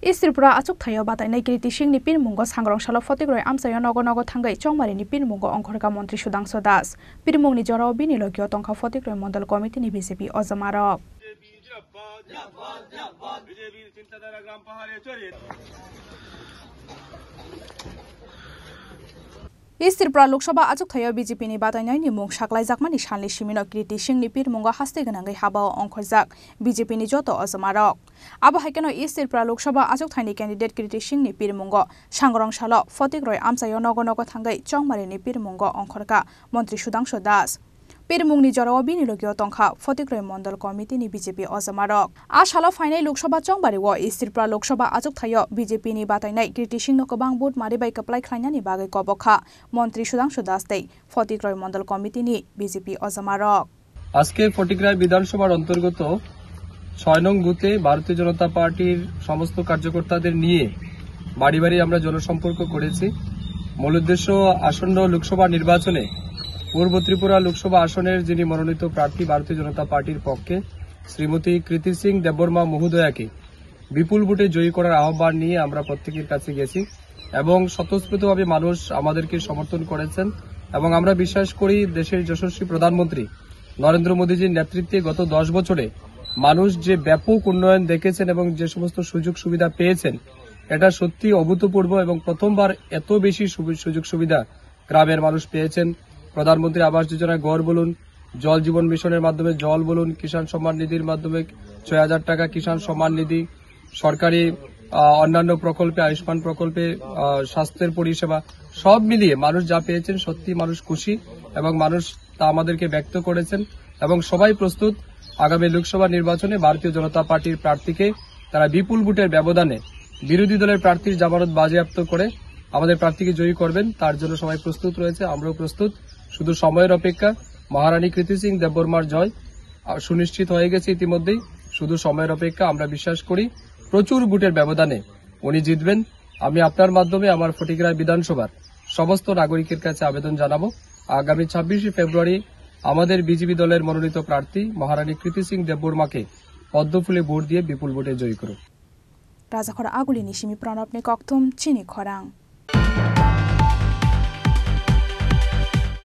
East Tripura achuk thayo batainai kiriti singni pirmungo sangrong salo fotigroi amsayo nogo nogo thangai chongmarini pirmungo ongkhorka montri Sudangshu Das pirmungni jorao bini logyo tongkha fotigroi mondal committee ni BJP ojamarok East Tripura Lok Sabha achuk thayo BJP ni batainai ni mung saklaijakmani salni simino kiriti singni pirmungo haste ganangai habao ongkhorjak BJP ni joto ojamarok abo haikeno East Tripura Lok Sabha achuk thaini candidate kiriti singni pirmungo sangrong salo fotigroi amsayo nogo nogo thangai chongmarini pirmungo ongkhorka montri Sudangshu Das pirmungni jorao bini logyo tongkha fotigroi mondal committee ni BJP ojamarok a salo fainai Lok Sabha chongbari wo East Tripura Lok Sabha achuk thayo BJP ni batainai kiriti singno kobang bot mari bai kaplai khlainani bagai kobokha মন্ত্রী সুধাংশু দাস দেই ফটিগ্রয় Mondal committee নি BJP অজামারক আজকে ফটিগ্রয় বিধানসভার অন্তর্গত ৬ নং বুথে ভারতীয় জনতা পার্টির সমস্ত কার্যকর্তাদের নিয়ে বাড়ি বাড়ি আমরা জনসম্পর্ক করেছি মূল উদ্দেশ্য আসন্ন লোকসভা নির্বাচনে পূর্ব ত্রিপুরা লোকসভা আসনের যিনি মনোনীত প্রার্থী ভারতীয় জনতা পার্টির পক্ষে শ্রীমতী কৃতি সিং দেববর্মা মহোদয়াকে বিপুল ভোটে জয়ী করার আহ্বান নিয়ে আমরা প্রত্যেকের কাছে গেছি এবং স্বতঃস্ফূর্তভাবে মানুষ আমাদেরকে সমর্থন করেছেন এবং আমরা বিশ্বাস করি দেশের যশস্বী প্রধানমন্ত্রী নরেন্দ্র মোদীজির নেতৃত্বে গত 10 বছরে মানুষ যে ব্যাপক উন্নয়ন দেখেছেন এবং যে সমস্ত সুযোগ সুবিধা পেয়েছেন এটা সত্যি অভূতপূর্ব এবং প্রথমবার এত বেশি সুযোগ সুবিধা গ্রামের মানুষ পেয়েছেন প্রধানমন্ত্রী আবাস যোজনায় ঘর বলুন জল জীবন মিশনের মাধ্যমে জল বলুন কিষাণ সম্মান নিধির মাধ্যমে ৬০০০ টাকা কিষাণ সম্মান নিধি সরকারি অন্যান্য প্রকল্পে আয়ুষ্মান প্রকল্পে স্বাস্থ্যের পরিষেবা সব মিলিয়ে মানুষ যা পেয়েছেন সত্যি মানুষ খুশি এবং মানুষ তা আমাদেরকে ব্যক্ত করেছেন এবং সবাই প্রস্তুত আগামী লোকসভা নির্বাচনে ভারতীয় জনতা পার্টির প্রার্থীকে তারা বিপুল ভোটের ব্যবধানে বিরোধী দলের প্রার্থীর জামানত বাজেয়াপ্ত করে আমাদের প্রার্থীকে জয়ী করবেন তার জন্য সবাই প্রস্তুত রয়েছে আমরাও প্রস্তুত শুধু সময়ের অপেক্ষা মহারানী কৃতি সিং দেববর্মার জয় সুনিশ্চিত হয়ে গেছে ইতিমধ্যেই শুধু সময়ের অপেক্ষা আমরা বিশ্বাস করি প্রচুর ভোটের ব্যবধানে উনি জিতবেন আমি আপনার মাধ্যমে আমার ফটিগ্রায় বিধানসভার সমস্ত নাগরিকের কাছে আবেদন জানাবো আগামী ২৬ ফেব্রুয়ারি আমাদের বিজেপি দলের মনোনীত প্রার্থী মহারানী কৃতি সিং দেববর্মাকে পদ্মফুলে ভোট দিয়ে বিপুল ভোটে জয়ী করুন রাজাখরা আগুলিনি সিমি প্রণবনি কক্তুম চিনি খরাং